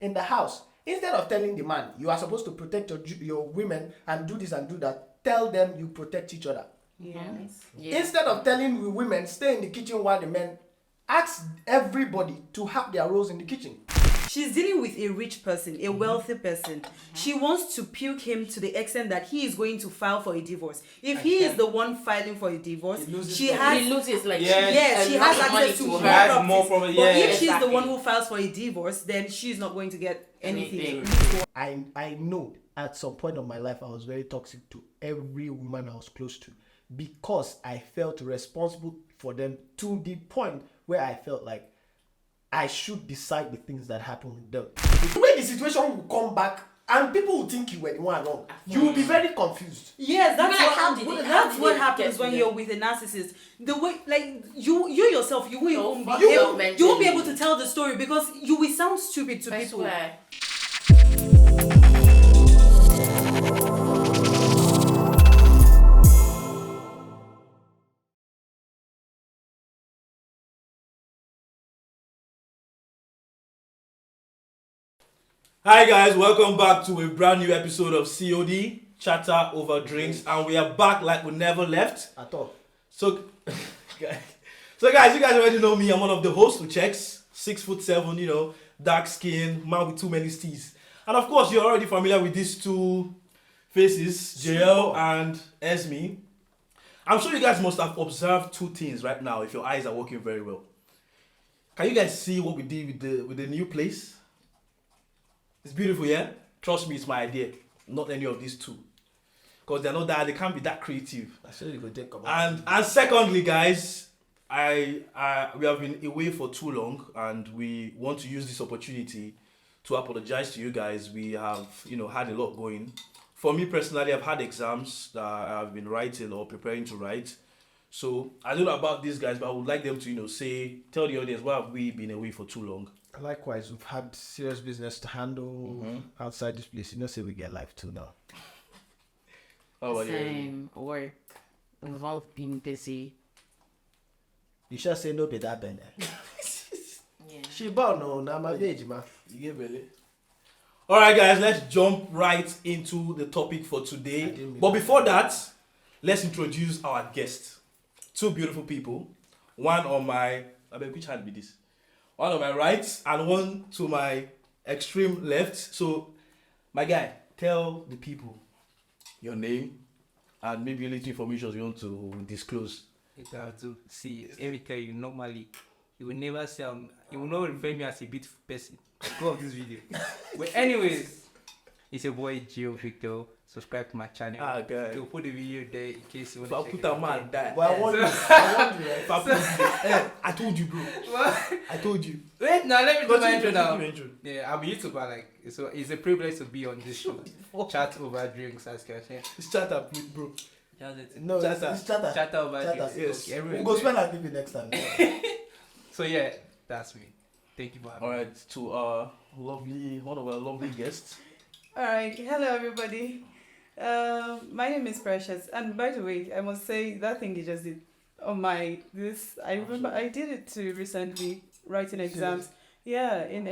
in the house. Instead of telling the man, you are supposed to protect your women and do this and do that, tell them you protect each other. Yes. Instead of telling the women, stay in the kitchen while the men, ask everybody to have their roles in the kitchen. She's dealing with a rich person, a wealthy person. She wants to puke him to the extent that he is going to file for a divorce. If he is the one filing for a divorce, He loses she has access to more property. But if she's the one who files for a divorce, then she's not going to get anything. I know at some point of my life I was very toxic to every woman I was close to because I felt responsible for them to the point where I felt like I should decide the things that happen with them. The way the situation will come back and people will think you were the one wrong, you will be very confused. Yes, that's what happens when you're with a narcissist. The way, like you yourself, you won't be able to tell the story because you will sound stupid to people. Swear. Hi guys, welcome back to a brand new episode of COD, Chatter Over Drinks, and we are back like we never left. At all. So guys, you guys already know me. I'm one of the hosts who checks, 6'7", dark skin, man with too many steez. And of course, you're already familiar with these two faces, JL and Esme. I'm sure you guys must have observed two things right now if your eyes are working very well. Can you guys see what we did with the new place? It's beautiful, yeah? Trust me, it's my idea. Not any of these two. Because they're not that, they can't be that creative. And secondly, guys, we have been away for too long and we want to use this opportunity to apologize to you guys. We have, had a lot going. For me personally, I've had exams that I've been writing or preparing to write. So I don't know about these guys, but I would like them to, tell the audience, why have we been away for too long? Likewise, we've had serious business to handle outside this place. Say we get life too now. Same. Work. We've all been busy. You should say no be that bad. Yeah. She born no, now my age, man. You get belly. Alright guys, let's jump right into the topic for today. But before that, let's introduce our guests. Two beautiful people. One on my... which hand be this? One on my right and one to my extreme left. So, my guy, tell the people your name and maybe a little information you want to disclose. If I have to see, every time you normally, you will never say, you will not refer me as a beautiful person. Go off this video. But anyways, it's your boy Gio Victor. Subscribe to my channel. Okay. We'll put the video there in case you want I'll to put check a man that. Well, I want you, I told you, bro. I told you. Wait, now let me do my intro now. Intro. Yeah, I'm a YouTuber. So it's a privilege to be on this show. Chat over drinks, as can say. It's chatter, bro. No, chatter. it's chatter. Chat over drinks. Yes. Okay, We'll go spend our people next time. So yeah, that's me. Thank you for having me. Alright, to our one of our lovely guests. Alright, hello everybody. My name is Precious, and by the way, I must say that thing you just did on I remember I did it too recently, writing exams. Yeah, in the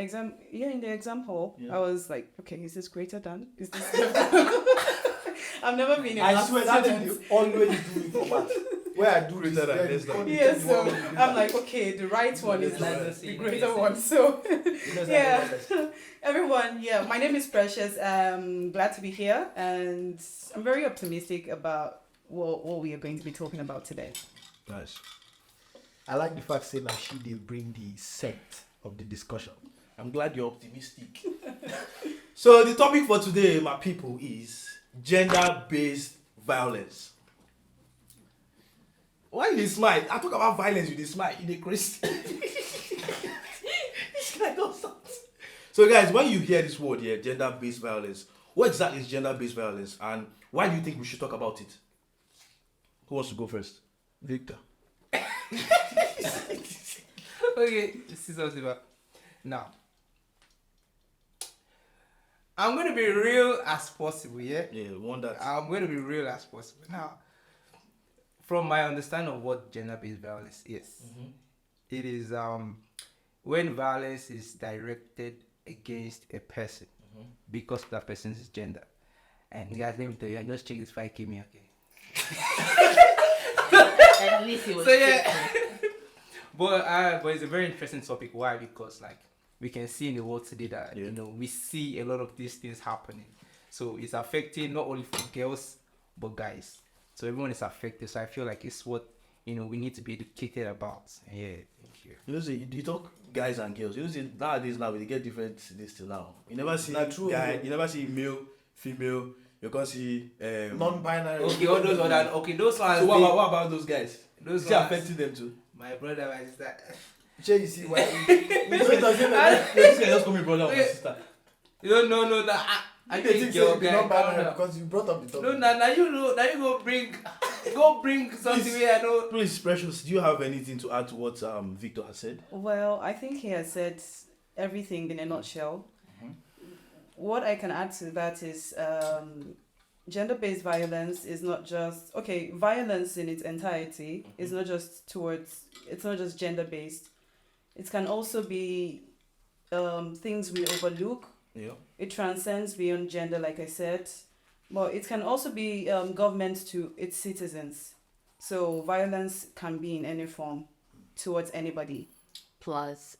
exam hall, I was like, okay, is this greater than? Is this? I've never been in I swear that thing they always do it for math. Where I do Greater than this, less than. Yeah, so I'm like, okay, the right one is like the greater one. So yeah, everyone, my name is Precious. I'm glad to be here, and I'm very optimistic about what we are going to be talking about today. Nice. I like the fact saying that she did bring the set of the discussion. I'm glad you're optimistic. So the topic for today, my people, is gender-based violence. Why you dey smile? I talk about violence, you dey smile, you dey crazy. This guy does that. So guys, when you hear this word here, gender-based violence, what exactly is gender-based violence and why do you think we should talk about it? Who wants to go first? Victor. Okay, this is something about now. I'm gonna be real as possible, yeah? Yeah, one that. I'm gonna be real as possible. Now, from my understanding of what gender-based violence is, it is when violence is directed against a person because of that person's gender. And guys, let me tell you, I just checked this 5K me, okay? At least he was. So yeah, but it's a very interesting topic. Why? Because like we can see in the world today that we see a lot of these things happening. So it's affecting not only for girls but guys. So everyone is affected. So I feel like it's what we need to be educated about. Yeah, thank you. You know, see, you talk guys and girls. You know, see, nowadays now we get different this till now. You never see true, guy. You never see male, female. You can't see non-binary. Okay, all those other. Okay, those ones. So what about those guys? Those Is it ones- affecting them too? My brother, my sister. Sure, you see why? This guy just call me brother or my sister. No. I think think say your you be guy. non-binary because you brought up the topic. No, now you go bring something Please. where I know. Please, Precious, do you have anything to add to what Victor has said? Well, I think he has said everything in a nutshell. What I can add to that is gender-based violence is not just violence in its entirety is not just gender-based. It can also be things we overlook. Yeah. It transcends beyond gender, like I said. But it can also be government to its citizens. So violence can be in any form towards anybody. Plus,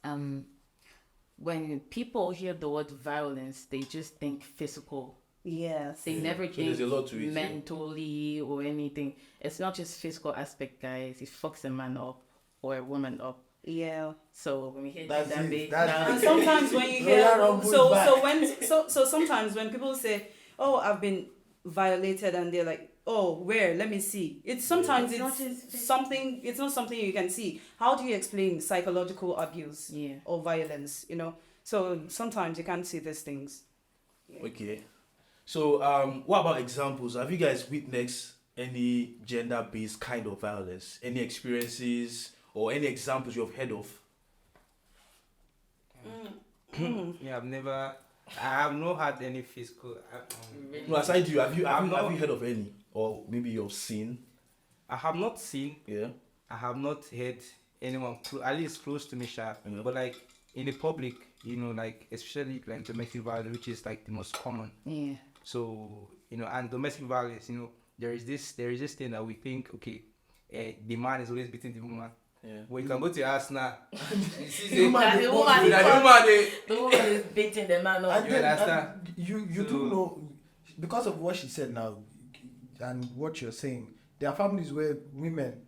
when people hear the word violence, they just think physical. Yes. They never So there's think a lot to it, mentally or anything. It's not just physical aspect, guys. It fucks a man up or a woman up. Yeah. So when we hear That's that it. bit, That's And sometimes when you Royal hear Rumble so sometimes when people say, "Oh, I've been violated," and they're like, "Oh, where? Let me see." It's It's not it's just- something. It's not something you can see. How do you explain psychological abuse yeah. or violence? So sometimes you can't see these things. Okay. So what about examples? Have you guys witnessed any gender-based kind of violence? Any experiences or any examples you have heard of? Yeah, I have not had any physical. No, aside you, have you not- heard of any? Or maybe you've seen? I have not seen. Yeah. I have not heard anyone at least close to me, but like in the public, like especially like domestic violence, which is like the most common. Yeah. So and domestic violence, there is this thing that we think, okay, the man is always beating the woman. Yeah. Well, you can go to your house now. You see The woman The dey woman boss is- you. The woman is beating the man up. And You then, understand? and you So- do know, because of what she said now and what you're saying, there are families where women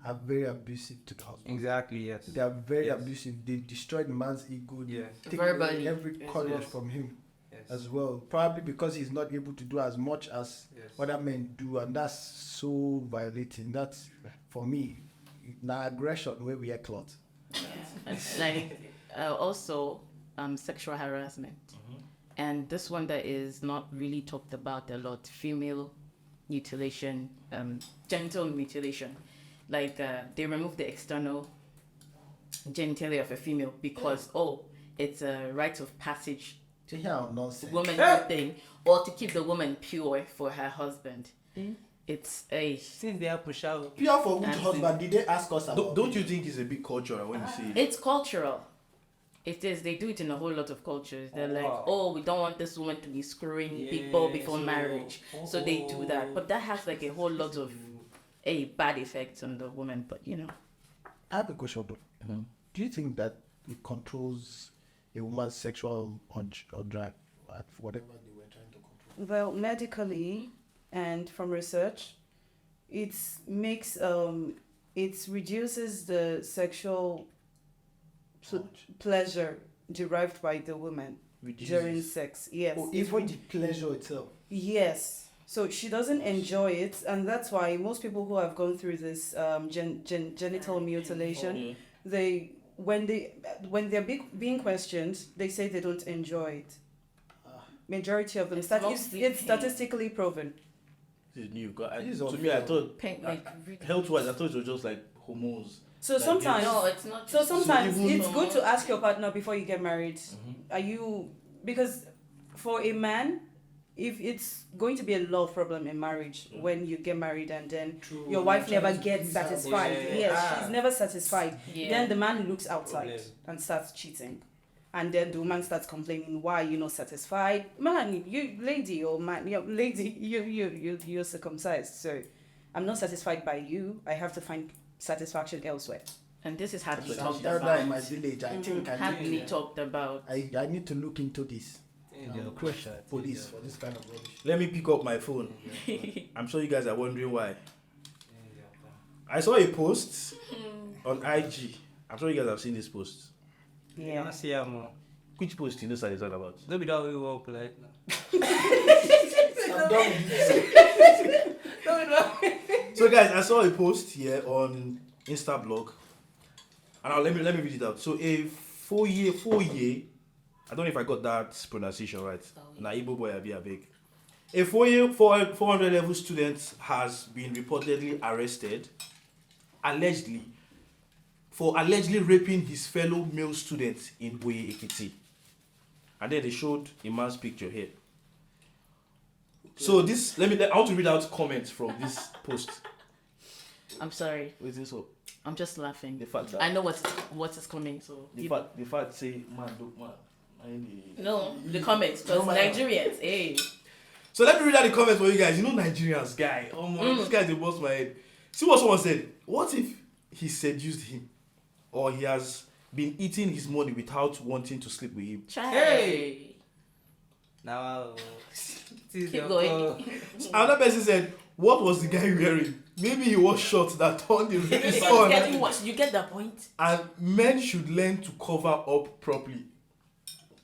are very abusive to the husband. Exactly. Yes. They are very Yes. abusive. They destroy the man's ego. They Yeah. take Verbally every as courage well. from him Yes. as well. Probably because he's not able to do as much as Yes. other men do, and that's so violating. That's, for me, now aggression where we are clot. It's like also sexual harassment, and this one that is not really talked about a lot: female mutilation, genital mutilation. Like they remove the external genitalia of a female because it's a rite of passage, To hear nonsense. woman thing, or to keep the woman pure for her husband. It's a Since they are push out. Pure for which That's husband? Did they ask us about? Don't you think it's a big cultural when you say it? It's cultural. It is. They do it in a whole lot of cultures. They're like, Wow. oh, we don't want this woman to be screwing people before so- marriage. So they do that. But that has like a whole lot of bad effects on the woman. But I have a question though. Do you think that it controls a woman's sexual urge or drive at whatever they were trying to control? Well, medically and from research, it reduces the sexual pleasure derived by the woman during sex. Yes. Or even the pleasure itself. Yes. So she doesn't enjoy it, and that's why most people who have gone through this genital mutilation, when they're being questioned, they say they don't enjoy it. Majority of them. It's mostly It's pain. statistically proven. This is new. This is To unfair. me, I thought paint like really. health-wise, I thought it was just like hormones. So Like sometimes, No, it's not. so just- sometimes even- it's good to ask your partner before you get married. Are you, because for a man, if it's going to be a love problem in marriage when you get married and then your wife never gets satisfied. Yeah. Yes, she's never satisfied. Yeah. Then the man looks outside Problem. and starts cheating. And then the woman starts complaining, why are you not satisfied? Man, you lady or man, lady, you're circumcised. So I'm not satisfied by you. I have to find satisfaction elsewhere. And this is hardly So talked that about. in my village, I think Hardly talked about. I need to look into this. Question police for this kind of rubbish. Let me pick up my phone. I'm sure you guys are wondering why. I saw a post on IG. I'm sure you guys have seen this post. Yeah. I see more. Which post you know what it's all about? Don't be that way walk like. I'm done with this. So guys, I saw a post here on Instablog, and let me read it out. So a 4 year, I don't know if I got that pronunciation right. Na Igbo boy I be a big. A 400 level student has been reportedly arrested, allegedly raping his fellow male students in Oye Ekiti. And then they showed a man's picture here. So this, I want to read out comments from this post. I'm sorry. What is this one? I'm just laughing. The fact that I know what is coming. So the fact say man look man. no, the comments because Nigerians. Hey. So let me read out the comments for you guys. You know Nigerians guy. Oh my, this guy's the boss my head. See what someone said. What if he seduced him, or he has been eating his money without wanting to sleep with him? Hey. Now, Keep going. Another person said, what was the guy wearing? Maybe he wore shorts that turned the It's face on. getting worse. You get the point. And men should learn to cover up properly.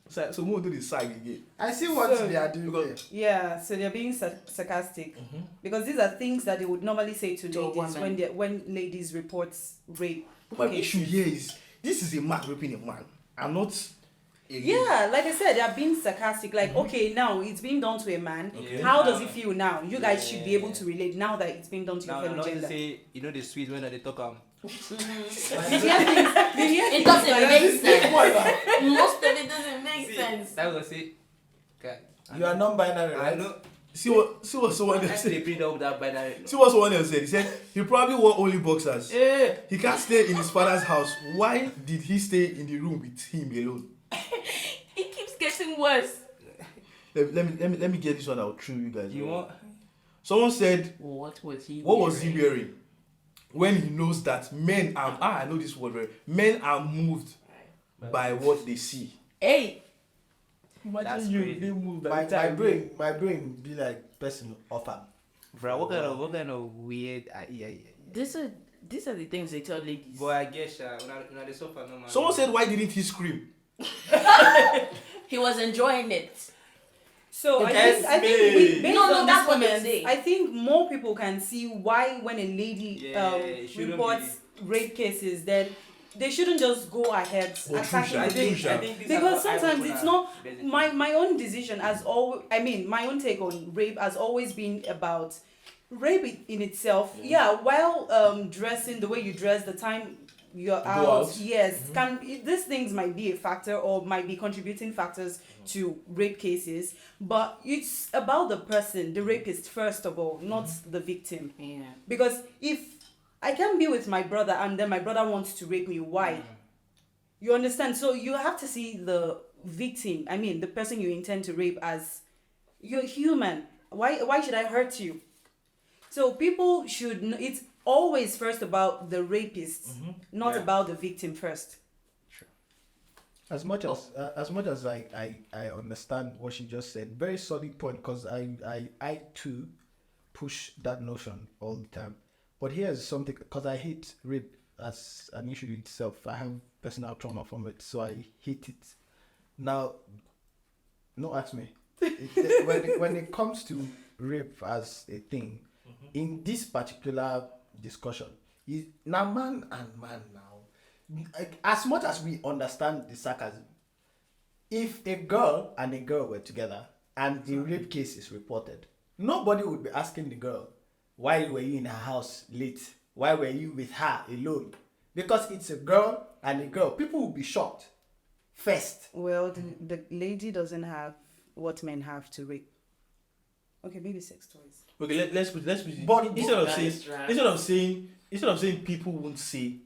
So we won't do the side again. I see what So- they are doing there. Yeah, so they're being sarcastic because these are things that they would normally say to To a ladies woman. when ladies report rape. My issue here is, this is a man raping a man. I'm not a lady. Yeah, like I said, they're being sarcastic. Like, okay, now it's being done to a man. Okay. How does it feel now? You guys should be able to relate now that it's being done to your now, fellow now you gender. say, you know the sweet when they talk You hear things- you hear It things doesn't like make that. sense. Most of it doesn't make sense. that will say, okay. You are non-binary, I right? know. See what someone else They said. bring up that binary. See what someone else said. He said he probably wore only boxers. He can't stay in his father's house. Why did he stay in the room with him alone? It keeps getting worse. Let me get this one out through you guys. You want? Someone said, What was he? what was he wearing? When he knows that men are I know this word very. Men are moved by what they see. Hey. That's Imagine you crazy. being moved by my brain be like person offer. Bro, what kind of weird? Yeah. These are the things they tell ladies. Boy, I guess when I suffer no man. Someone said, why didn't he scream? He was enjoying it. So I Yes, think me. based No, on that's these what they comments, say. I think more people can see why when a lady Yeah, it shouldn't reports rape cases, then they shouldn't just go ahead Oh, attacking true, the true, lady. true. I think Because sometimes it's not my own decision as my own take on rape has always been about rape in itself. Yeah, while dressing the way you dress, the time you're out, yes, these things might be a factor or might be contributing factors to rape cases, but it's about the person, the rapist first of all, not the victim. Yeah. Because if I can be with my brother and then my brother wants to rape me, why? You understand? So you have to see the victim, I mean the person you intend to rape, as you're human. Why should I hurt you? So people should it's always first about the rapist, not Yeah. about the victim first. As much as I understand what she just said, very solid point, because I too push that notion all the time. But here's something, because I hate rape as an issue in itself. I have personal trauma from it, so I hate it. Now, no, ask me. When it comes to rape as a thing, in this particular discussion, is now man and man now. Like, as much as we understand the sarcasm, if a girl and a girl were together and the rape case is reported, nobody would be asking the girl, why were you in her house late? Why were you with her alone? Because it's a girl and a girl. People will be shocked first. Well, the lady doesn't have what men have to rape. Okay, maybe sex toys. Okay, let's put But- instead That is right. of saying people won't say,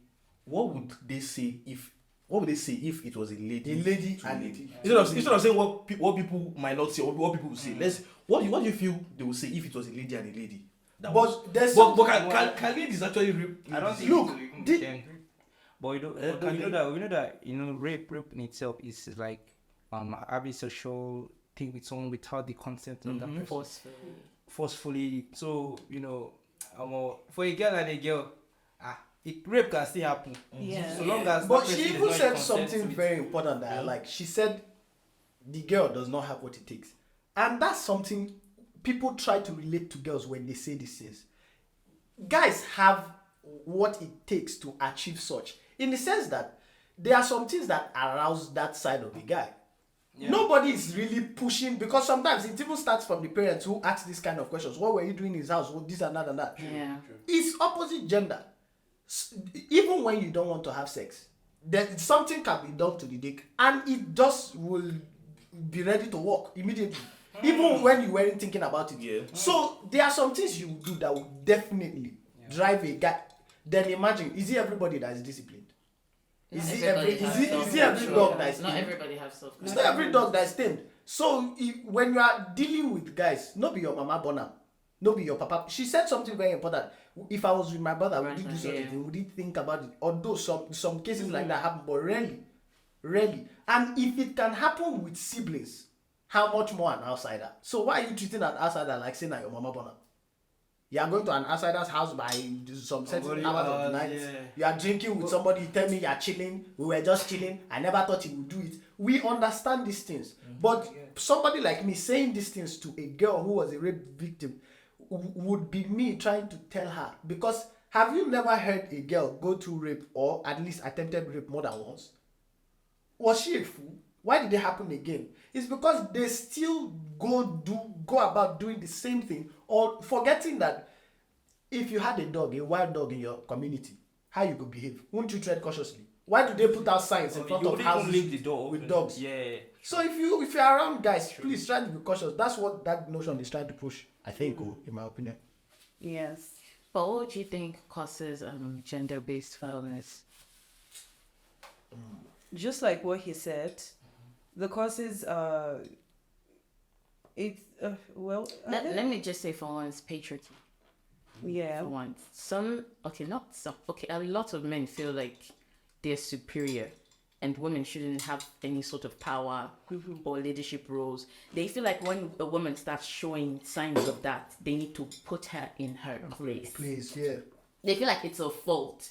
what would they say if what would they say if it was a lady? A lady to and a lady. Instead of saying what people might not say or what people will say, what do you feel they will say if it was a lady and a lady? But there's But something. can ladies actually rape? I don't think Look, it will even did- be termed rape. But you know, Eh, but we okay. know that rape in itself is like having sexual thing with someone without the consent of that person. Forcefully. So for a girl and a girl, rape can still happen. Yeah. So long as But that she person even does not said consent something to it. very important that I like. She said the girl does not have what it takes. And that's something people try to relate to girls when they say these things. Guys have what it takes to achieve such. In the sense that there are some things that arouse that side of the guy. Yeah. Nobody is really pushing, because sometimes it even starts from the parents who ask this kind of questions. What were you doing in his house? What this and that and that. Yeah. It's opposite gender. Even when you don't want to have sex, then something can be done to the dick and it just will be ready to work immediately. Even when you weren't thinking about it. Yeah. So there are some things you will do that will definitely drive a guy. Then imagine, is it everybody that is disciplined? Is it every dog that is Not tamed? everybody have self It's not every dog that is tamed. So when you are dealing with guys, not be your mama born no be your papa. She said something very important. If I was with my brother, would he do such a thing? Would he think about it? Although some cases like that happen, but rarely. And if it can happen with siblings, how much more an outsider? So why are you treating an outsider like saying that your mama born? You are going to an outsider's house by some certain hours of the night. Yeah. You are drinking with somebody. You tell me you are chilling. We were just chilling. I never thought you would do it. We understand these things. But somebody like me saying these things to a girl who was a rape victim would be me trying to tell her. Because have you never heard a girl go through rape or at least attempted rape more than once? Was she a fool? Why did it happen again? It's because they still go about doing the same thing, or forgetting that if you had a wild dog in your community, how you could behave? Wouldn't you tread cautiously? Why do they put out signs in front of houses leave the door with open. dogs? Yeah. So if you're around guys, please try to be cautious. That's what that notion is trying to push, I think, in my opinion. Yes. But what do you think causes gender-based violence? Just like what he said, the causes Let me just say for once, patriarchy. yeah. For once, a lot of men feel like they're superior, and women shouldn't have any sort of power or leadership roles. They feel like when a woman starts showing signs of that, they need to put her in her place. Please, yeah. They feel like it's a fault,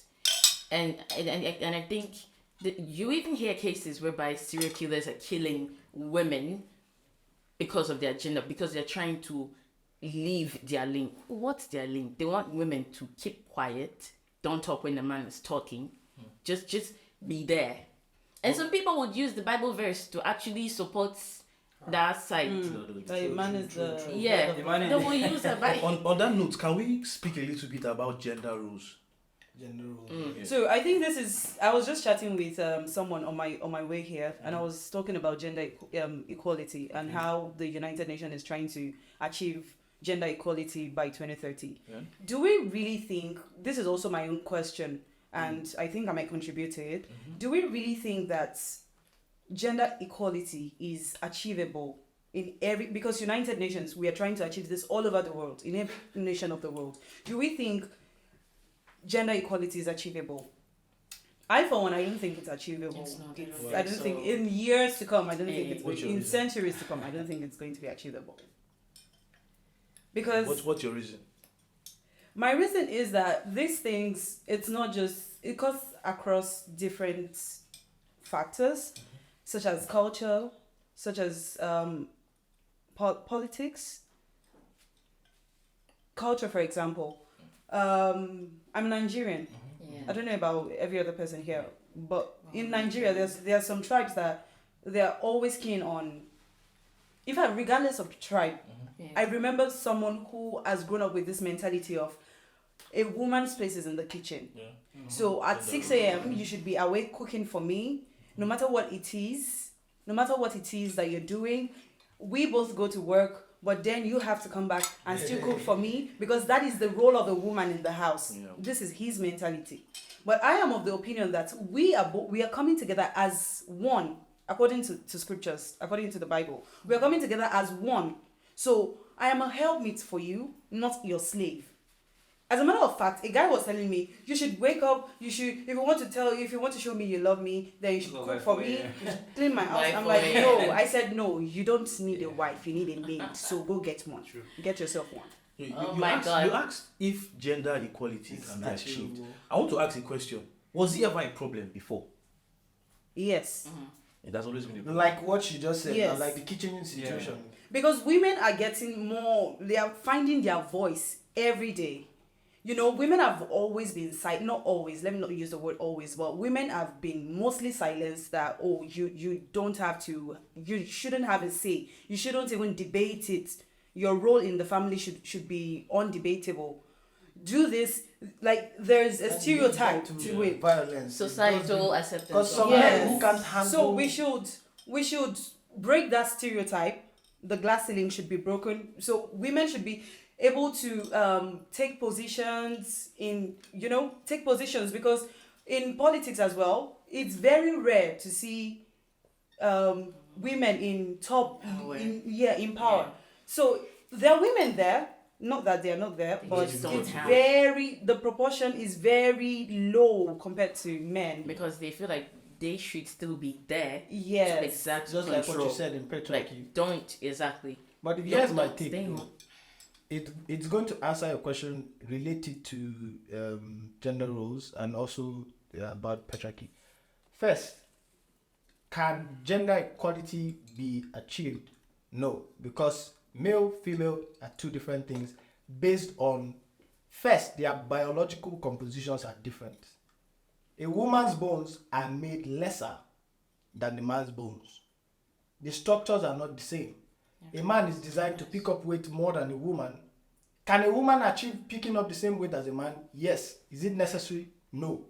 and I think that you even hear cases whereby serial killers are killing women because of their gender, because they're trying to leave their lane. What's their lane? They want women to keep quiet, don't talk when the man is talking, just be there. And some people would use the Bible verse to actually support that side. The man is the Yeah, The man is- they will use the Bible. On that note, can we speak a little bit about gender roles? So I think I was just chatting with someone on my way here, and I was talking about gender equality and how the United Nations is trying to achieve gender equality by 2030. Yeah. Do we really think, this is also my own question, and I think I might contribute to it, do we really think that gender equality is achievable in because United Nations, we are trying to achieve this all over the world, in every nation of the world. Do we think gender equality is achievable? I, for one, I don't think it's achievable. It's not. I don't think in years to come, I don't think it's What's your in reason? centuries to come, I don't think it's going to be achievable. Because What's your reason? my reason is that these things, it's not just, it goes across different factors, such as culture, such as politics. Culture, for example. I'm Nigerian. I don't know about every other person here, but in Nigeria, there are some tribes that they are always keen on. Regardless of the tribe, I remember someone who has grown up with this mentality of a woman's place is in the kitchen. Yeah. So at 6 a.m. you should be awake cooking for me, no matter what it is that you're doing. We both go to work. but then you have to come back and still cook for me because that is the role of the woman in the house. Yeah. This is his mentality. But I am of the opinion that we are coming together as one, according to scriptures, according to the Bible. We are coming together as one. So I am a helpmeet for you, not your slave. As a matter of fact, a guy was telling me, you should wake up, if you want to show me you love me, then you should cook for me, you should clean my house. I'm like, no. I said, no, you don't need a wife, you need a maid. So go get one. True. Get yourself one. God. You asked if gender equality can be achieved. I want to ask a question. Was it ever a problem before? Yes. It has always been a problem. Like what you just said, Yes. like the kitchen situation. Because women are getting more, they are finding their voice every day. You know, women have always been not always, let me not use the word always, but women have been mostly silenced that, oh, you don't have to, you shouldn't have a say. You shouldn't even debate it. Your role in the family should be undebatable. Do this, like there's a stereotype to it. Violence. Societal acceptance. Because some Yes. men who can't handle. So we should break that stereotype. The glass ceiling should be broken. So women should be able to take positions because in politics as well, it's very rare to see women in top in power. Yeah. So there are women there. Not that they are not there, but just don't it's have. the proportion is very low compared to men. Because they feel like they should still be there. Yes. To exact just like control. what you said in patriarchy. Like, don't exactly. But here's my Don't take. stay though. home. It's going to answer your question related to gender roles and also about patriarchy. First, can gender equality be achieved? No, because male, female are two different things based on, first, their biological compositions are different. A woman's bones are made lesser than the man's bones. The structures are not the same. A man is designed to pick up weight more than a woman. Can a woman achieve picking up the same weight as a man? Yes. Is it necessary? No.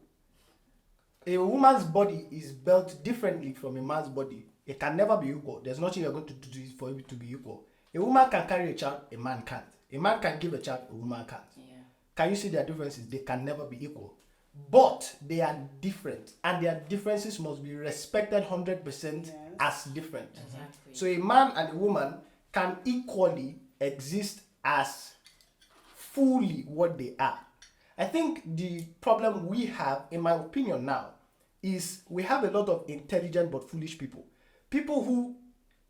A woman's body is built differently from a man's body. It can never be equal. There's nothing you're going to do for it to be equal. A woman can carry a child, a man can't. A man can give a child, a woman can't. Yeah. Can you see their differences? They can never be equal. But they are different, and their differences must be respected 100% as different. Exactly. So a man and a woman can equally exist as fully what they are. I think the problem we have, in my opinion now, is we have a lot of intelligent but foolish people. People who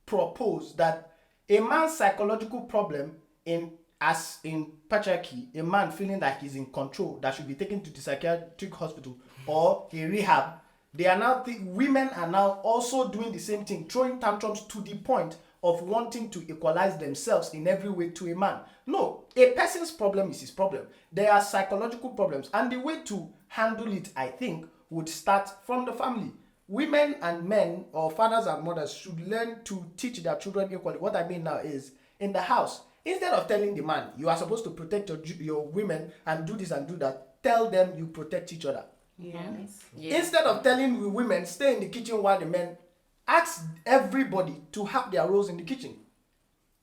propose that a man's psychological problem in patriarchy, a man feeling like he's in control, that should be taken to the psychiatric hospital or a rehab, they are now women are now also doing the same thing, throwing tantrums to the point of wanting to equalize themselves in every way to a man. No, a person's problem is his problem. There are psychological problems, and the way to handle it, I think, would start from the family. Women and men, or fathers and mothers, should learn to teach their children equally. What I mean now is, in the house, instead of telling the man, you are supposed to protect your women and do this and do that, tell them you protect each other. Yes. Yeah. Instead of telling the women, stay in the kitchen while the men, ask everybody to have their roles in the kitchen.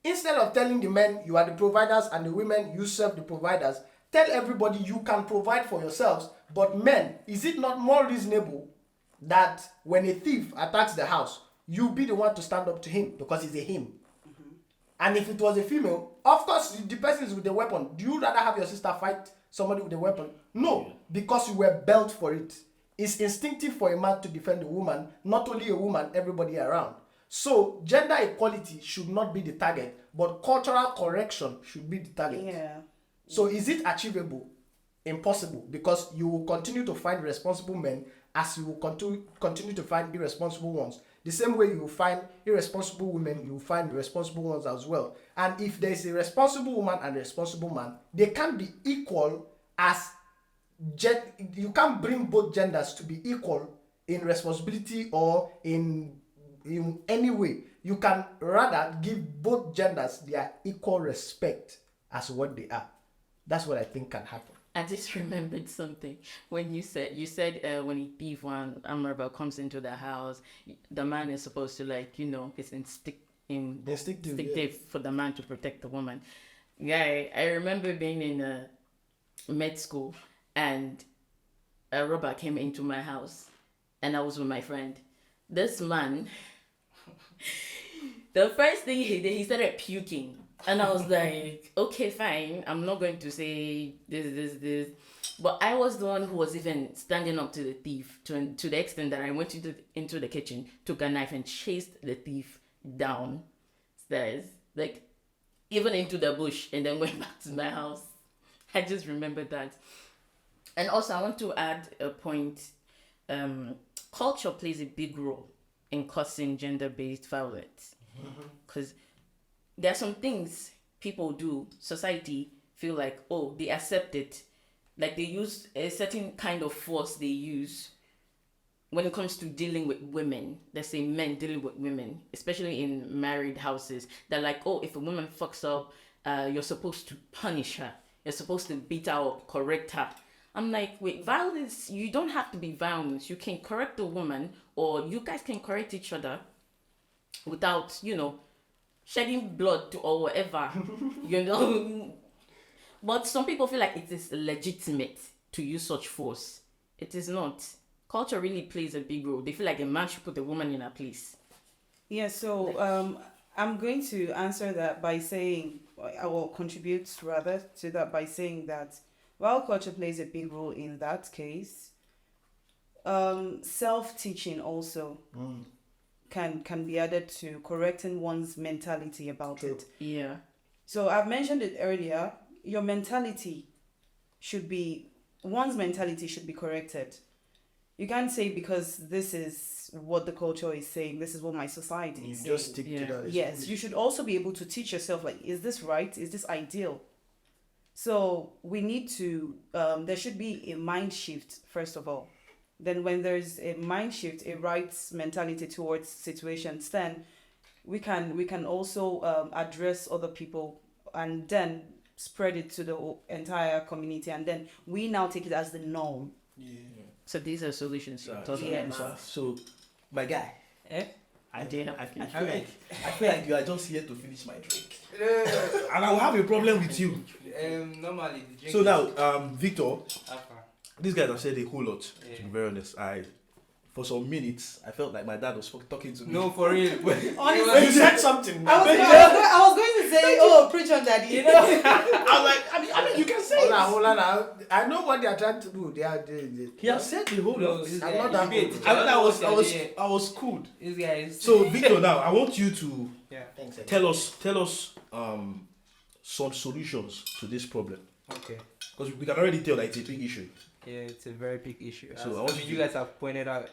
Instead of telling the men, you are the providers, and the women, you serve the providers, tell everybody you can provide for yourselves. But men, is it not more reasonable that when a thief attacks the house, you be the one to stand up to him because he's a him? And if it was a female, of course, the person is with a weapon. Do you rather have your sister fight somebody with a weapon? No, because you were built for it. It's instinctive for a man to defend a woman, not only a woman, everybody around. So, gender equality should not be the target, but cultural correction should be the target. Yeah. So, is it achievable? Impossible, because you will continue to find responsible men as you will continue to find irresponsible ones. The same way you will find irresponsible women, you will find responsible ones as well. And if there is a responsible woman and a responsible man, they can't be equal as you can't bring both genders to be equal in responsibility or in any way. You can rather give both genders their equal respect as what they are. That's what I think can happen. I just remembered something when you said when a thief one Amraba comes into the house, the man is supposed to his Instinctive. instinctive for the man to protect the woman. Yeah, I remember being in a med school and a robber came into my house and I was with my friend. This man, the first thing he did, he started puking. And I was like, okay, fine. I'm not going to say this. But I was the one who was even standing up to the thief to the extent that I went into the kitchen, took a knife and chased the thief downstairs. Like, even into the bush and then went back to my house. I just remembered that. And also, I want to add a point. Culture plays a big role in causing gender-based violence. Because there are some things people do, society feel like, oh, they accept it. Like they use a certain kind of force they use when it comes to dealing with women. Let's say men dealing with women, especially in married houses. They're like, oh, if a woman fucks up, you're supposed to punish her. You're supposed to beat her up, correct her. I'm like, wait, violence, you don't have to be violent. You can correct a woman or you guys can correct each other without, shedding blood or whatever, But some people feel like it is legitimate to use such force. It is not. Culture really plays a big role. They feel like a man should put a woman in her place. Yeah, so I'm going to answer that by saying, I will contribute rather to that by saying that while culture plays a big role in that case, self-teaching also can be added to correcting one's mentality about it. Yeah. So I've mentioned it earlier. One's mentality should be corrected. You can't say because this is what the culture is saying, this is what my society is saying. Just stick to that. Yes, you should also be able to teach yourself, like, is this right? Is this ideal? So we need to, there should be a mind shift, first of all. Then when there's a mind shift, a right mentality towards situations, then we can also address other people and then spread it to the entire community. And then we now take it as the norm. Yeah. So these are solutions. So, my guy, I feel like you are just here to finish my drink, and I will have a problem with you. Normally, the drink So now, Victor, Alpha. these guys have said a whole lot. To be very honest, for some minutes I felt like my dad was talking to me. No, for real. Honestly, When you said something, I was going to say, oh, preach on daddy. I was like, I mean, you can say Hold on. I know what they are trying to do. They are doing it. he has said the whole No, lot. this I'm guy- not that debate. good. I mean, I was cool. This guy is. So Victor, now I want you to Yeah. Thanks. tell us some solutions to this problem, Okay. because we can already tell that it's a big issue. Yeah, it's a very big issue. So So I want you guys have pointed out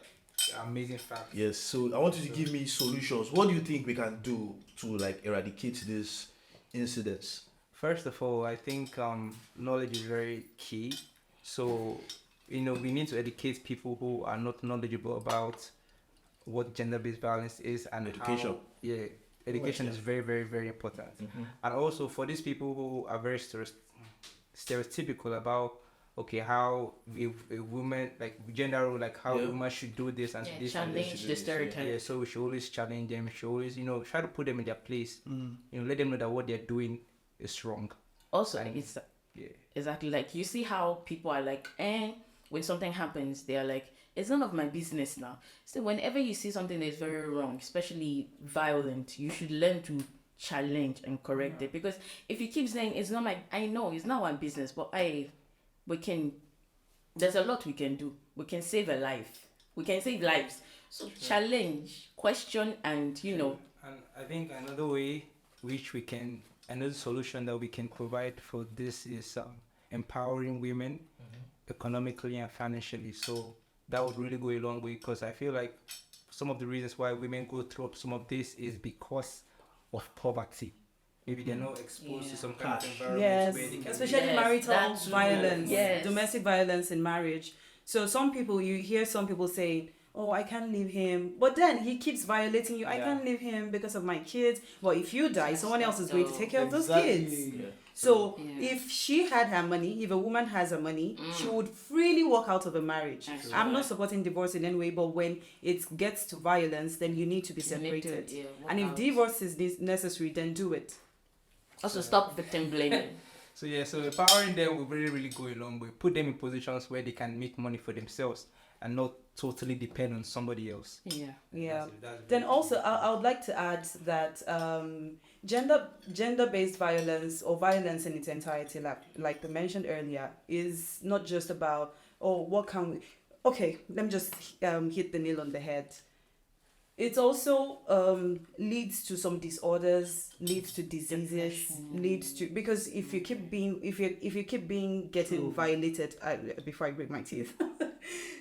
amazing facts. Yes, so I want you to give me solutions. What do you think we can do to like eradicate this incidents? First of all, I think knowledge is very key. So, we need to educate people who are not knowledgeable about what gender-based violence is and Education. Education is very, very, very important. And also for these people who are very stereotypical about how a woman, like gender role, like how a woman should do this and this and this. challenge the stereotype. Yeah, so we should always challenge them. We should always, try to put them in their place. Let them know that what they're doing is wrong. Also, it's Yeah. exactly like you see how people are like, when something happens, they are like, it's none of my business now. So whenever you see something that's very wrong, especially violent, you should learn to challenge and correct it. Because if you keep saying it's not I know it's not my business, but there's a lot we can do. We can save a life. We can save lives. So challenge, question, and And I think another way another solution that we can provide for this is empowering women economically and financially. So that would really go a long way, because I feel like some of the reasons why women go through some of this is because of poverty. Maybe they're not exposed to some kind of environment Yes, where they can especially Yes, marital that too. violence, Yes. domestic violence in marriage. So you hear some people saying, oh, I can't leave him. But then he keeps violating you. I Yeah. can't leave him because of my kids. But if you die, someone else is going to take care of those Exactly. kids. Yeah. So Yeah. if she had her money, if a woman has her money, she would freely walk out of a marriage. That's I'm right. not supporting divorce in any way, but when it gets to violence, then you need to be You need to, separated. yeah, walk And if out. divorce is necessary, then do it. Also, stop victim blaming. So yeah, so empowering them will really, really go a long way. Put them in positions where they can make money for themselves and not totally depend on somebody else. Yeah. Yeah. That's Then very also, true. I would like to add that gender-based violence or violence in its entirety, like we mentioned earlier, is not just about, oh, what can we... Okay, let me just hit the nail on the head. It also leads to some disorders, leads to diseases, Depression. leads to, because if you keep being getting True. violated, before I break my teeth.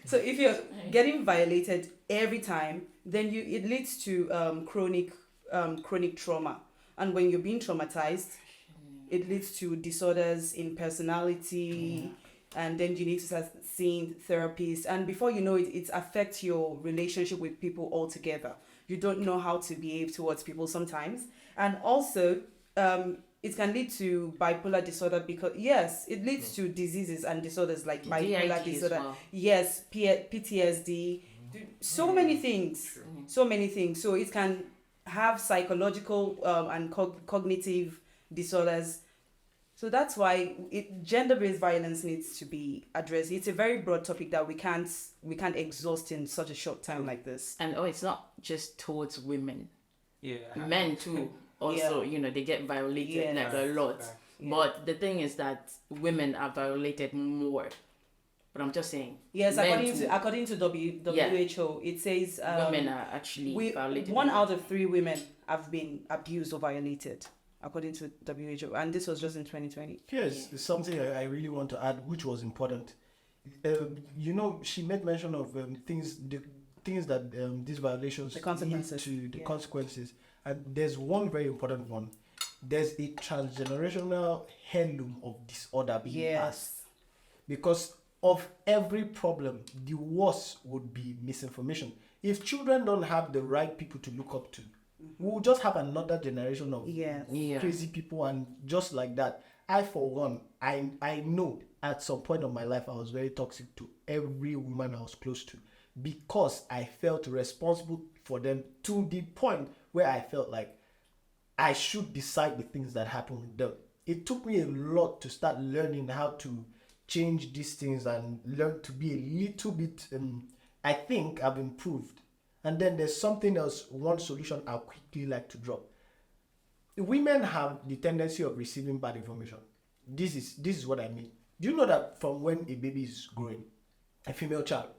So if you're getting violated every time, then it leads to chronic trauma, and when you're being traumatized, it leads to disorders in personality, and then you need to start seeing therapists, and before you know it, it affects your relationship with people altogether. You don't know how to behave towards people sometimes, and also it can lead to bipolar disorder, because yes, it leads to diseases and disorders like bipolar DID as disorder. well. Yes, PTSD, so many things, so many things. So it can have psychological and cognitive disorders. So that's why gender-based violence needs to be addressed. It's a very broad topic that we can't exhaust in such a short time like this. And it's not just towards women. Yeah. Men too. Also, they get violated like a lot. Yeah. But the thing is that women are violated more. But I'm just saying. Yes, men according to WHO, it says women are actually violated. 1 out of 3 women have been abused or violated, according to WHO, and this was just in 2020. Here's something I really want to add, which was important. She made mention of the things that these violations The consequences. lead to, the Yeah. consequences. And there's one very important one. There's a transgenerational heirloom of disorder being passed. Because of every problem, the worst would be misinformation. If children don't have the right people to look up to, we'll just have another generation of Yes. Yeah. crazy people, and just like that. I, for one, I know at some point of my life I was very toxic to every woman I was close to, because I felt responsible for them to the point where I felt like I should decide the things that happen with them. It took me a lot to start learning how to change these things and learn to be a little bit, I think I've improved. And then there's something else, one solution I'll quickly like to drop. Women have the tendency of receiving bad information. This is what I mean. Do you know that from when a baby is growing, a female child,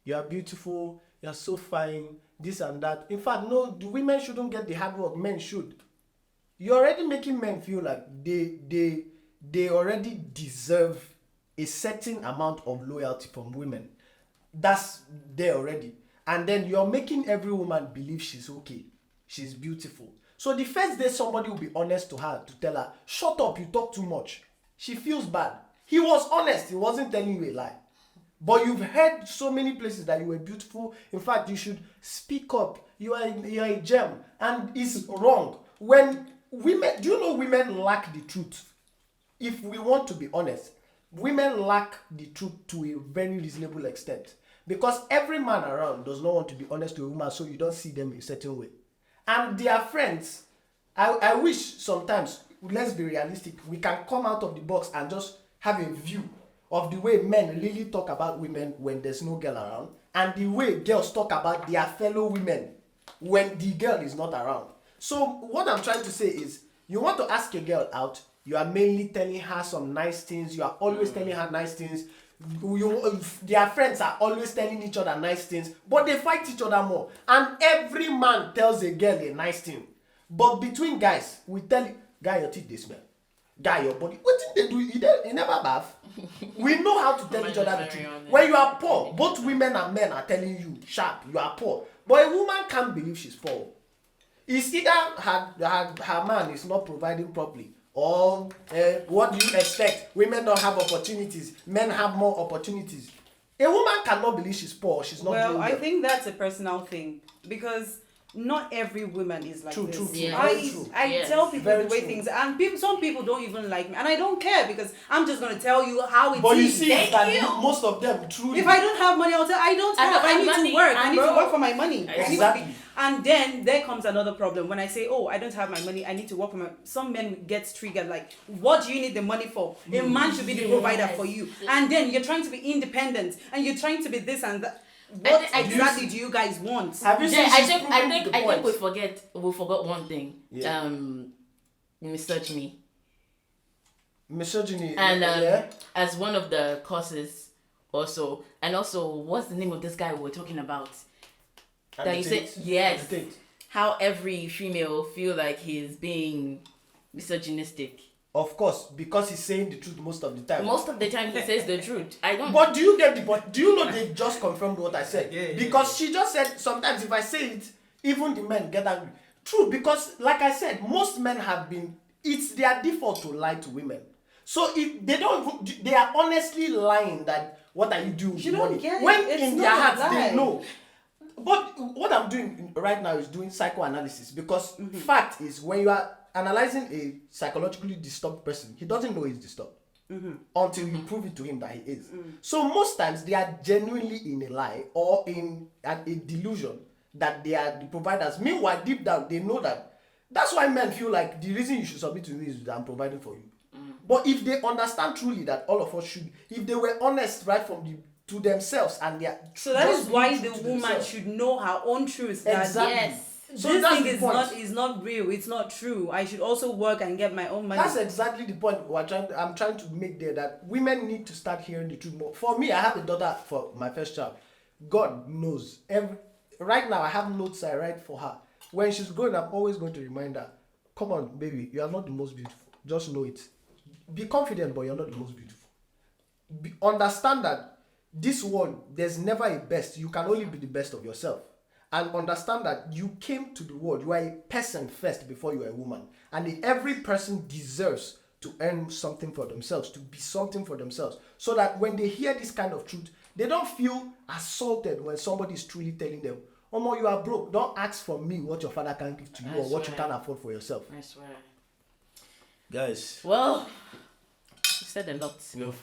you are beautiful, you are so fine, this and that. In fact, no, the women shouldn't get the hard work, men should. You're already making men feel like they already deserve a certain amount of loyalty from women. That's there already. And then you're making every woman believe she's okay, she's beautiful. So the first day somebody will be honest to her to tell her, shut up, you talk too much, she feels bad. He was honest, he wasn't telling you a lie. But you've heard so many places that you were beautiful. In fact, you should speak up. You are a gem, and it's wrong. When women, do you know women lack the truth? If we want to be honest, women lack the truth to a very reasonable extent, because every man around does not want to be honest to a woman, so you don't see them a certain way. And their friends, I wish sometimes, let's be realistic, we can come out of the box and just have a view of the way men really talk about women when there's no girl around, and the way girls talk about their fellow women when the girl is not around. So what I'm trying to say is, you want to ask a girl out, you are mainly telling her some nice things, you are always telling her nice things, their friends are always telling each other nice things, but they fight each other more. And every man tells a girl a nice thing. But between guys, we tell you, guy, your teeth they smell. Guy, your body, what did they do? He never bath. We know how to tell each other the truth. When you are poor, both women and men are telling you, sharp, you are poor. But a woman can't believe she's poor. It's either her man is not providing properly, or what do you expect? Women don't have opportunities, men have more opportunities. A woman cannot believe she's poor. She's not Well, doing I well. think that's a personal thing because not every woman is like True, this. true, true. Yeah. Very true. I Yes. tell people Very the way true. things, and some people don't even like me, and I don't care because I'm just gonna tell you how it is. But you see, Thank that you. most of them truly. If I don't have money, I'll tell I don't I have. don't I have need money, to work. I and need to bro- work for my money. I need to be- Exactly. and then there comes another problem when I say, "Oh, I don't have my money. I need to work for my." Some men get triggered like, "What do you need the money for? A man should be the provider for you." And then you're trying to be independent and you're trying to be this and that. What I think- exactly do you guys want? Have you Yeah, seen? I she's think I proving think the I think point? we forgot one thing. Yeah. Misogyny. Misogyny. And yeah. as one of the causes also, and also what's the name of this guy we were talking about? And that the you said things- yes. and the things. How every female feel like he's being misogynistic. Of course, because he's saying the truth most of the time. Most of the time he says the truth. I don't. But do you get the point? Do you know they just confirmed what I said? Yeah, yeah, because she just said sometimes if I say it, even the men get angry. True, because like I said, most men have been. It's their default to lie to women. So if they don't, even, they are honestly lying that what are you doing with You don't money? get it. When It's in not their a hearts lie. they know. But what I'm doing right now is doing psychoanalysis because fact is when you are analyzing a psychologically disturbed person, he doesn't know he's disturbed until you prove it to him that he is. So most times they are genuinely in a lie or in a delusion that they are the providers. Meanwhile, deep down they know that. That's why men feel like the reason you should submit to me is that I'm providing for you. But if they understand truly that all of us should, if they were honest right from the to themselves and they are So that just is why being the true to woman themselves. should know her own truth. That Exactly. Yes. So this that's thing the is point. not real. It's not true. I should also work and get my own money. That's exactly the point I'm trying to make there, that women need to start hearing the truth more. For me, I have a daughter for my first child. God knows. Right now, I have notes I write for her. When she's growing up, I'm always going to remind her, come on, baby, you are not the most beautiful. Just know it. Be confident, but you're not the most beautiful. Understand that this world, there's never a best. You can only be the best of yourself. And understand that you came to the world. You are a person first before you are a woman. And every person deserves to earn something for themselves, to be something for themselves. So that when they hear this kind of truth, they don't feel assaulted when somebody is truly telling them, Omo, you are broke. Don't ask for me what your father can give to you I or what you swear. can afford for yourself. I swear. Guys, Well, you said a lot.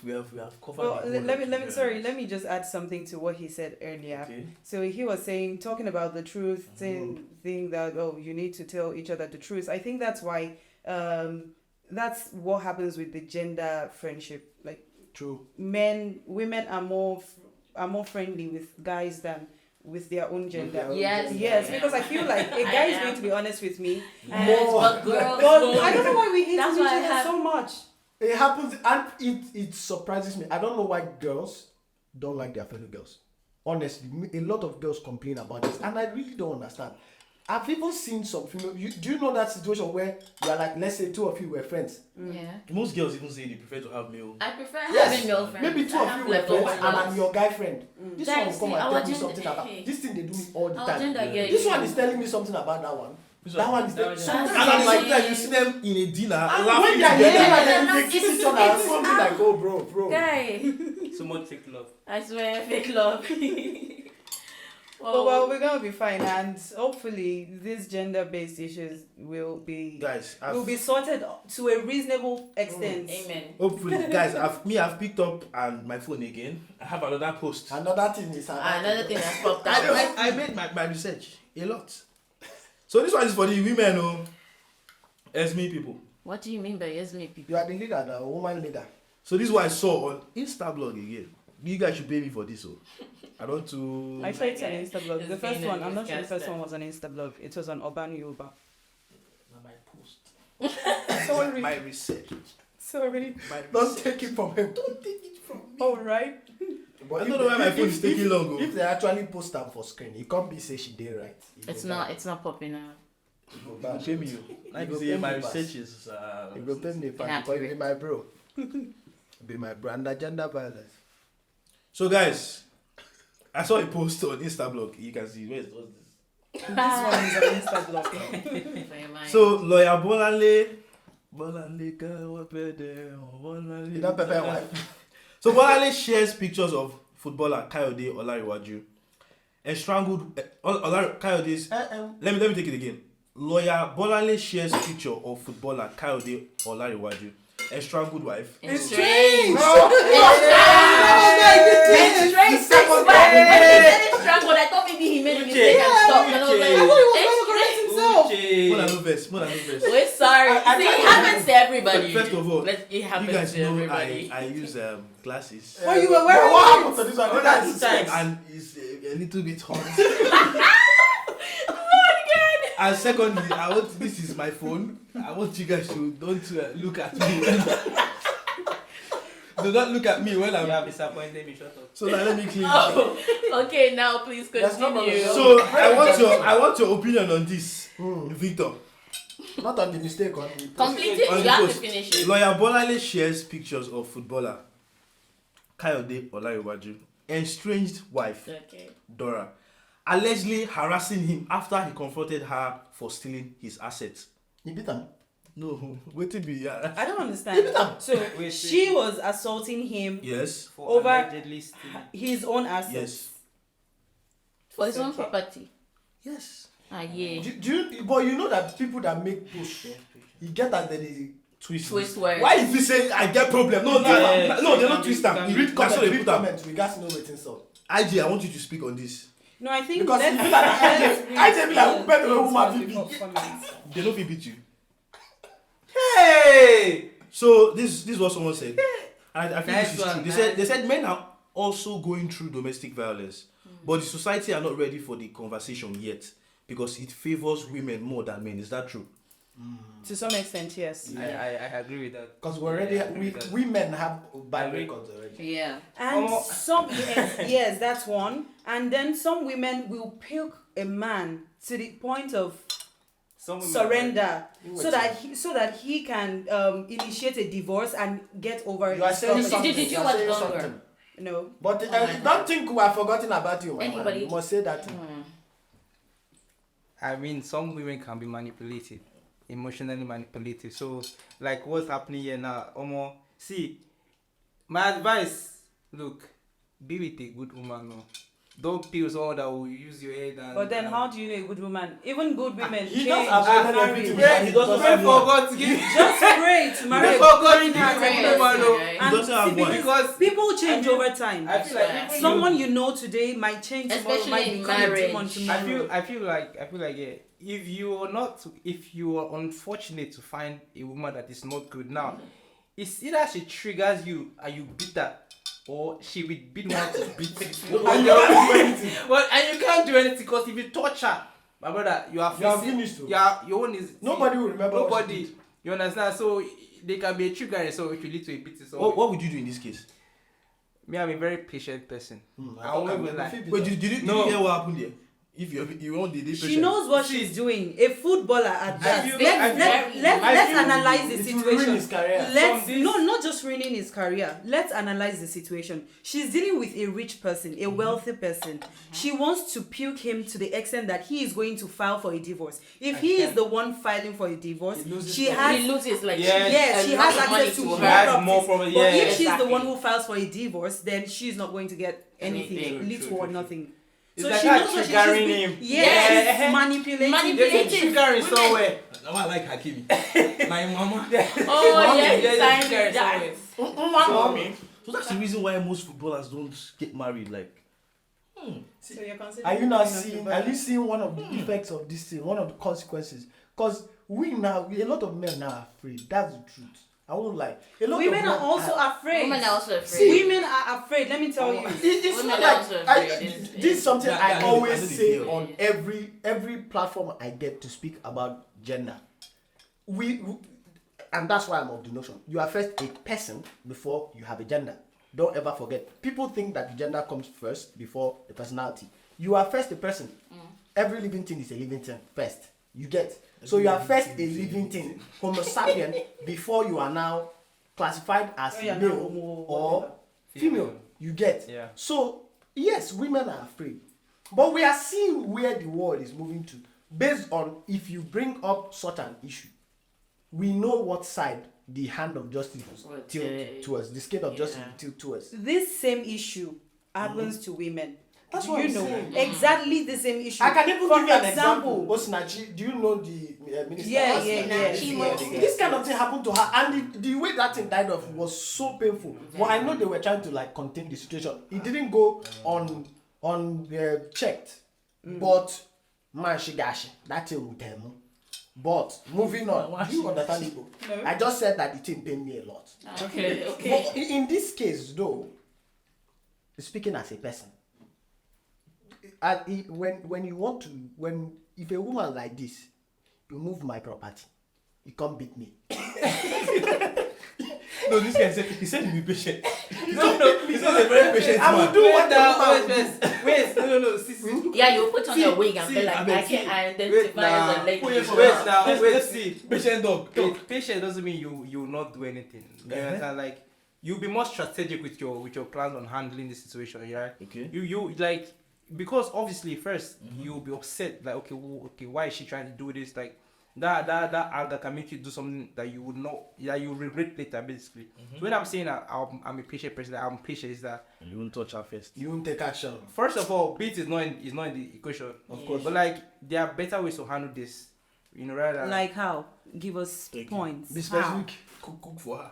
we have covered. Well, the whole let of me it. sorry, let me just add something to what he said earlier. Okay. So he was saying, talking about the truth, thing that, oh, you need to tell each other the truth. I think that's why, that's what happens with the gender friendship. Like True. women are more friendly with guys than with their own gender. their own Yes. gender. Yes, because I feel like a guy is going to be honest with me. Yes, but girls But won't. I don't know why we hate That's each why I other have- so much. It happens and it surprises me. I don't know why girls don't like their fellow girls. Honestly, a lot of girls complain about this and I really don't understand. I've even seen some female. Do you know that situation where you are like, let's say two of you were friends? Yeah. Most girls even say they prefer to have male. I prefer Yes. having male friends. Maybe two I of have you were leftover friends and I'm girls. your guy friend. This Guys, one will come see, and our tell me gender- something about hey. this thing they do me all the Our time. gender girl This is- one is telling me something about that one. That one is telling something. And I'm like, that you see them in a dinner And laughing when they are together. together, Yeah, then they kiss each other and something like, oh bro. Guy, So much fake love. I swear, fake love. Oh, well, we're gonna be fine, and hopefully these gender-based issues will be Guys, sorted to a reasonable extent. Amen. hopefully, guys, I've picked up and my phone again. I have another post. Another thing is Another thing that popped I, out. I made my research a lot. So this one is for the women who Esme people. What do you mean by yes, me people? You are the leader, the woman leader. So this is what I saw on Instablog again. You guys should pay me for this. So I don't to. I tried it on Instablog. It's The first been a one, I'm not sure the first disgusting. one was on Instablog. It was on Urban Yoruba. My post. Sorry. My research. Sorry. My Don't research. take it from him. Don't take it from me. All right. But I don't know why my phone is taking long. Oh. If they actually post them for screen, it can't be say she did right. It's not popping out. It go bad. Pay me. Like You you go say, pay my me pass. research is. You go pay me back Inaccurate. because you be my bro. Be my bro. And gender violence. So guys, I saw a post on Instablog. You can see what's this. This one is on Instablog. For your mind. So lawyer Bolale You don't prepare wife. So Bolale shares pictures of footballer Kayode Olariwaju and strangled Kayode's. Let me take it again. Lawyer Bolale shares picture of footballer Kayode Olariwaju and strangled wife. It's strange. Strangled. I thought maybe he made a mistake and stopped. And I was like, I thought he was going to correct himself. More than no verse. we're sorry. See, it happens to everybody. First of all, It you happens guys to know everybody. I use glasses. Well, you were wearing What it. happened to this one? Oh, That's that's And it's a little bit hot. And secondly, this is my phone. I want you guys to don't look at me. Do not look at me when You I'm. have disappointed me. Shut up. So now let me clean. Okay, now please There's no continue. problem. So I want your opinion on this, Victor. Not on the mistake on the Complete it. On You the have to post, finish it. Lawyer Bolale shares pictures of footballer Kayode Olariwaju estranged wife Okay. Dora, allegedly harassing him after he confronted her for stealing his assets. You beat them. No, wait till be. I don't understand. So Wait, she was assaulting him Yes. For Over- allegedly stealing. his own assets. Yes. For his own Okay. property. Yes. Yeah. Do you? But you know that people that make push, you get that there is Twist. Twist words. Why is he saying I get problem? No, Yeah, no, they're yeah, not twist am. yeah. You read that's what they read put am. comments. We got to know what's inside. IG, I want you to speak on this. No, I think Because let's, you feel like I tell me like let's better read woman some people. comments. They don't fit beat you. Hey! So this is what someone said. And I think Nice this is true. one, They said men are also going through domestic violence, but the society are not ready for the conversation yet because it favors women more than men. Is that true? To some extent, yes. I agree with that. Because we already women have bad records already. Yeah. And Oh. some yes, that's one. And then some women will pick a man to the point of Some women surrender Wait, so that he can initiate a divorce and get over You are his saying Did- something. did you are watch saying Longer? something. no. But Oh my don't think we are forgotten about you, my man. Anybody- You must say that. I mean, some women can be manipulated, emotionally manipulative. So, like what's happening here now, Omo, see, my advice, look, be with a good woman, no. Don't pill someone that will use your head and... But then how do you know a good woman? Even good women He change. does avoid marry. everything. Yeah, He doesn't pray have for one. God to give Just pray to marry. Pray for God to give Pray you for a good woman, no. Right. He And doesn't have see, one. because people change over time. I feel like even Someone you know today might change tomorrow, Especially might in become a demon marriage. tomorrow. I feel like yeah, if you are unfortunate to find a woman that is not good now, it's either she triggers you and you beat her, or she will be the one to beat you. and you can't do anything because if you touch her, my brother, you are You are facing- finished, though. Yeah, your own is Nobody will remember what Nobody. you did. You understand? So they can be a trigger, so it will lead to a beating. So What would you do in this case? me, I'm a very patient person. I won't don't even know. lie. Feel Wait, bitter. did No. you hear what happened there? If you want the She knows what she's doing. A footballer at that. feel- Let's feel analyze the It will ruin situation. his career. Let's From this- not just ruining his career. Let's analyze the situation. She's dealing with a rich person, a wealthy person. She wants to puke him to the extent that he is going to file for a divorce. If he is the one filing for a divorce, He loses she something. has He loses like yes, she a has lot of money access to to more her. Has more properties. property, But yeah, if she's the exactly. one who files for a divorce, then she's not going to get anything, Anything. little True, or true. nothing. It's So like she her knows what triggering she's him. Yes, Yes. she's manipulating. Manipulating. There's a trigger in Women- somewhere. Now I like Hakimi. My mama. Oh yeah, There's a sign trigger in that. somewhere. So that's the reason why most footballers don't get married. Like, So you're considering Are you not going on seeing? to Are you seeing one of the effects of this thing? One of the consequences? Because a lot of men now are afraid. That's the truth. I won't lie. A lot Women of men are also afraid. Women are also afraid. Women are afraid. Let me tell you. It's Women not are also like afraid. this is something Yeah, I yeah, always I know say the deal. on every platform I get to speak about gender. We and that's why I'm of the notion. You are first a person before you have a gender. Don't ever forget. People think that the gender comes first before the personality. You are first a person. Every living thing is a living thing first. You get. So you are first a living thing, Homo sapien, before you are now classified as Oh, yeah, male no, or whatever. female. You get. Yeah. So yes, women are afraid, but we are seeing where the world is moving to based on if you bring up such an issue, we know what side the hand of justice will Would tilt say- towards. The scale of justice yeah. will tilt towards. This same issue happens to women. That's Do what you I'm know saying. exactly the same issue? I can even For give you an example. Osinachi, do you know the minister? Yeah, Osinachi? This kind of thing happened to her, and the way that thing died off was so painful. Well, I know they were trying to like contain the situation. It didn't go checked, but man, shigashi that thing with them. But moving on, do you understand it? No. I just said that the thing pained me a lot. Okay. But in this case, though, speaking as a person, when you want to, if a woman like this, you move my property, you come beat me. No, this guy said he said he'll be patient. He's not a very patient I will man. do what the woman Wait, no, see. Yeah, you put on See, your wig and see, be like, I mean, I can see, identify as a lady. Wait, see. Patient dog. Wait, patient doesn't mean you will not do anything. You Uh-huh. understand? Like you'll be more strategic with your plans on handling the situation. Yeah. Okay. You like because obviously 1st you'll be upset like okay why is she trying to do this like that anger can make you do something that you would not you regret later basically. So when I'm saying that I'm a patient person, that I'm patient is that You won't touch her first. You won't take action. first of all beat is not in the equation of course, but like there are better ways to handle this. You know, rather than Like how? Give us Thank you. points. Be How? specific. Cook for her.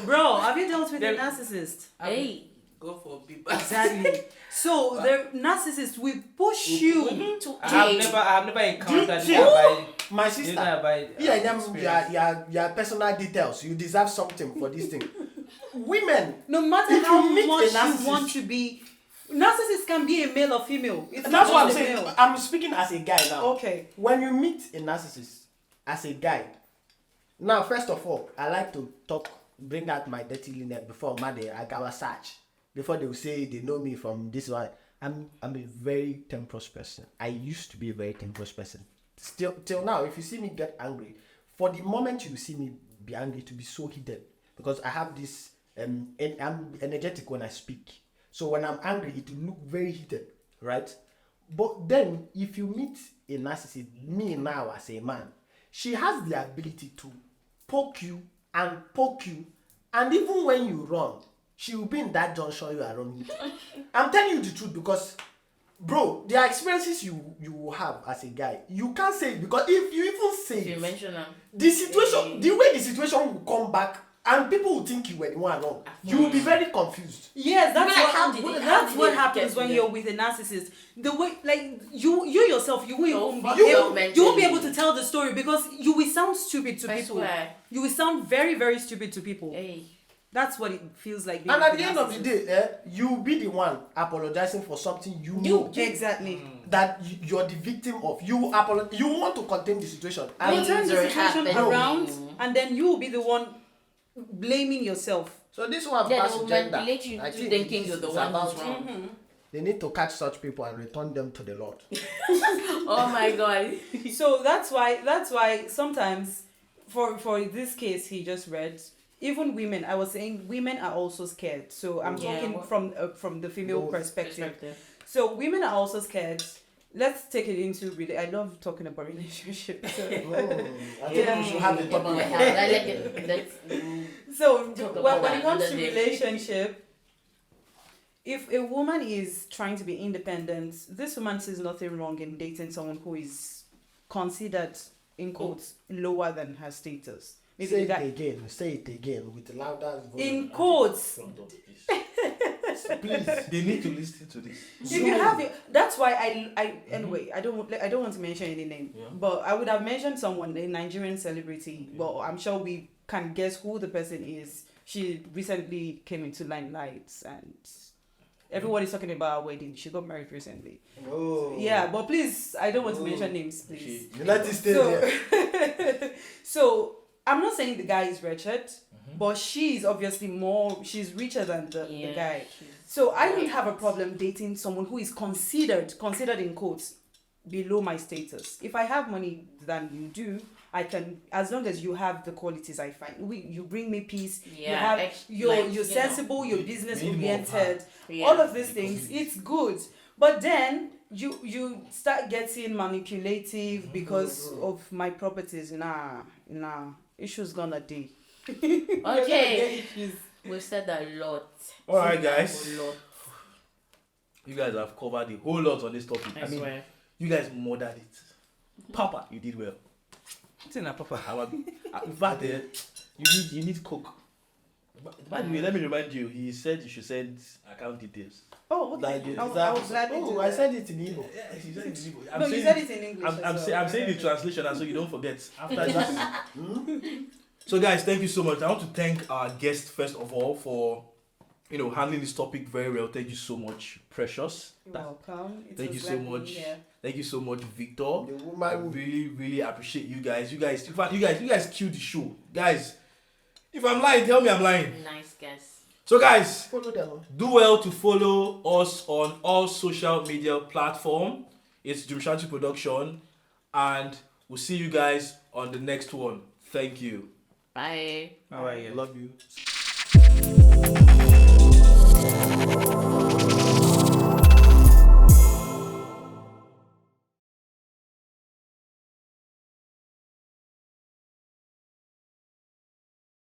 Bro, have you dealt with a Them- narcissist? Hey, Go for big Exactly. So the narcissist will push you. to I date. have never encountered See, this by my sister. Yeah, them your personal details. You deserve something for this thing. Women, No matter If how you meet a much you narcissist- want to be, narcissist can be a male or female. It's that's not what I'm just a saying. male. I'm speaking as a guy now. Okay. When you meet a narcissist as a guy, now first of all, I like to bring out my dirty linen before Made I got a search. Before they will say they know me from this one. I'm a very temperous person. I used to be a very temperous person. Still till now, if you see me get angry, for the moment you see me be angry, to be so heated because I have this I'm energetic when I speak. So when I'm angry, it will look very heated, right? But then if you meet a narcissist, me now as a man, she has the ability to poke you, and even when you run, she will be in that junction you are running to. I'm telling you the truth because, bro, there are experiences you will have as a guy. You can't say it because if you even say You it, mention them. the situation, the way the situation will come back, and people will think you were the one wrong. You will be very confused. Yes, that's Like, what, how did it- how that's did what it happens get when to you're them? with a narcissist. The way, like you yourself, you won't So even fuck be up able, mentally. you won't be able to tell the story because you will sound stupid to I people. swear. You will sound very, very stupid to people. Hey. That's what it feels like. being And at with the a end of the narcissist. day, you'll be the one apologizing for something you know Exactly. that you're the victim of. You want to contain the situation. You And turn the Things are situation happening. around, and then you will be the one blaming yourself. so this one Yeah, pass they will gender. manipulate you I into think thinking this you're the is one about- who's wrong. They need to catch such people and return them to the Lord. Oh my god. So that's why sometimes for this case he just read, even women, I was saying women are also scared. So I'm Yeah. talking from the female Both perspective. So women are also scared. Let's take it into I love talking about relationships. So, I think Yeah. we should have a Come on, topic. I like it. Let's so Talk when about it comes to another day. relationship, if a woman is trying to be independent, this woman sees nothing wrong in dating someone who is considered, in quotes, lower than her status. Maybe Say that it again. Say it again with louder voice. in quotes. Please. They need to listen to this. If you have it, that's why anyway, I don't want to mention any name, Yeah. but I would have mentioned someone, a Nigerian celebrity. Well, I'm sure we can guess who the person is. She recently came into limelight and everyone is talking about her wedding. She got married recently. Oh. Yeah, but please, I don't want to mention names, please. You let it stay there. So, so I'm not saying the guy is wretched, but she's obviously she's richer than the guy. So I don't have a problem dating someone who is considered in quotes below my status. If I have money than you do, I can, as long as you have the qualities I find. You bring me peace. Yeah, You're sensible. You're business we need more of oriented. Yeah. All of these things, it's good. But then you start getting manipulative because of my properties. Nah, issues gonna be. Okay. We've said a lot. All right, guys. A lot. you guys have covered a whole lot on this topic. I swear. You guys murdered it. Papa, you did well. What's in a papa? In fact, you need coke. By the way, let me remind you, he said you should send account details. Oh, okay. Like, I will gladly do I that. said it in Igbo. Yeah, he said it in Igbo. No, you said it in English. I'm saying the translation, and so you don't forget. After that. So, guys, thank you so much. I want to thank our guest first of all for, handling this topic very well. Thank you so much, Precious. You're welcome. Thank you so much. Thank you so much, Victor. The I woman really, really appreciate you guys. You guys, in fact, you guys killed the show, guys. If I'm lying, tell me I'm lying. Nice guess. So, guys, follow them. do well to follow us on all social media platforms. It's Jumshanti Production, and we'll see you guys on the next one. Thank you. Bye. How are you? Love you.